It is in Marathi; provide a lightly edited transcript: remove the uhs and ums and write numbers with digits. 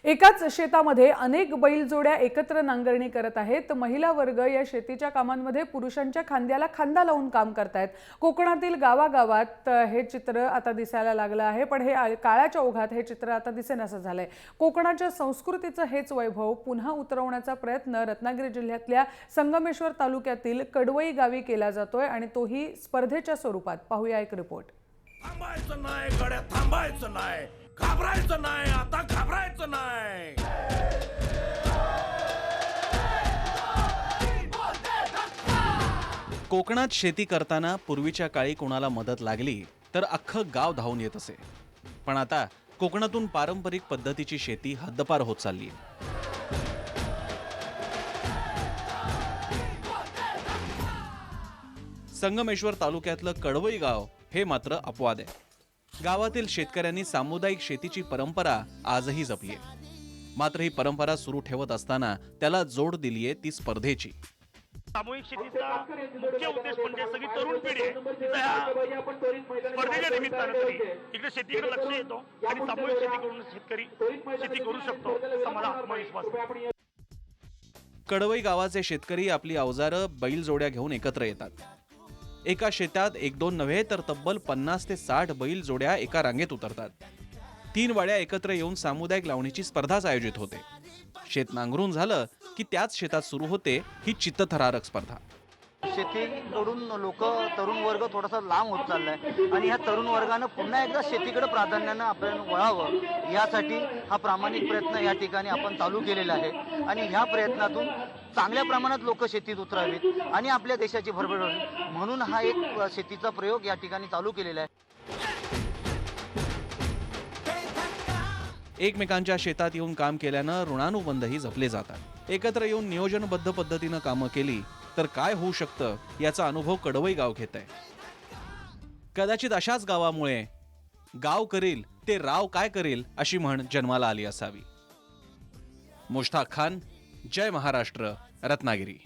एकाच शेतामध्ये अनेक बैलजोड्या एकत्र नांगरणी करत आहेत। महिला वर्ग या शेतीच्या कामांमध्ये पुरुषांच्या खांद्याला खांदा लावून काम करतायत। कोकणातील गावागावात हे चित्र आता दिसायला लागलं आहे, पण हे काळाच्या ओघात हे चित्र आता दिसेनासं झालंय। कोकणाच्या संस्कृतीचं हेच वैभव पुन्हा उतरवण्याचा प्रयत्न रत्नागिरी जिल्ह्यातल्या संगमेश्वर तालुक्यातील कडवई गावी केला जातोय आणि तोही स्पर्धेच्या स्वरूपात। पाहूया एक रिपोर्ट। थांबायचं नाही गड्या, थांबायचं नाही, घाबरायचं नाही, आता घाबरायचं नाही। कोकणात शेती करताना पूर्वीच्या काळी कोणाला मदत लागली तर अख्खं गाव धावून येत असे, पण आता कोकणातून पारंपरिक पद्धतीची शेती हद्दपार होत चालली आहे। संगमेश्वर तालुक्यातलं कडवई गाव हे मात्र अपवाद आहे। गावातील शेतकऱ्यांनी सामुदायिक शेतीची परंपरा आजही जपली आहे। मात्र ही परंपरा सुरू ठेवत असताना त्याला जोड दिलीये ती स्पर्धेची। सामूहिक शेतीचा मुख्य उद्देश म्हणजे सगळी तरुण पिढी आहे स्पर्धेच्या निमित्तानं तरी इकडे शेतीकडे लक्ष येतो आणि सामूहिक शेती करून शेतकरी शेती करू शकतो असा मला आत्मविश्वास आहे। कडवई गावाचे शेतकरी आपली अवजारं बैलजोड्या घेऊन एकत्र येतात। एका शेतात एक दोन नव्हे तर तब्बल 50 ते 60 बैल जोड्या एका रांगेत उतरतात। 3 वाड्या एकत्र येऊन सामुदायिक लावणीची स्पर्धाच आयोजित होते। शेत नांगरून झालं की त्याच शेतात सुरू होते ही चित्तथरारक स्पर्धा। शेतीकडून लोक तरुण वर्ग थोडासा लांब होत चाललाय आणि ह्या तरुण वर्गानं पुन्हा एकदा शेतीकडे प्राधान्यानं आपण वळावं यासाठी हा प्रामाणिक प्रयत्न या ठिकाणी आपण चालू केलेला आहे आणि ह्या प्रयत्नातून चांगल्या प्रमाणात लोक शेतीत उतरावीत आणि आपल्या देशाची भरभर व्हावी म्हणून हा एक शेतीचा प्रयोग या ठिकाणी चालू केलेला आहे। एकमेकांच्या शेतात येऊन काम केल्यानं ऋणानुबंधही जपले जातात। एकत्र येऊन नियोजनबद्ध पद्धतीनं कामं केली तर काय होऊ शकतं याचा अनुभव कडवई गाव घेत आहे। कदाचित अशाच गावामुळे गाव करील ते राव काय करेल अशी म्हण जन्माला आली असावी। मुश्ताक खान, जय महाराष्ट्र, रत्नागिरी।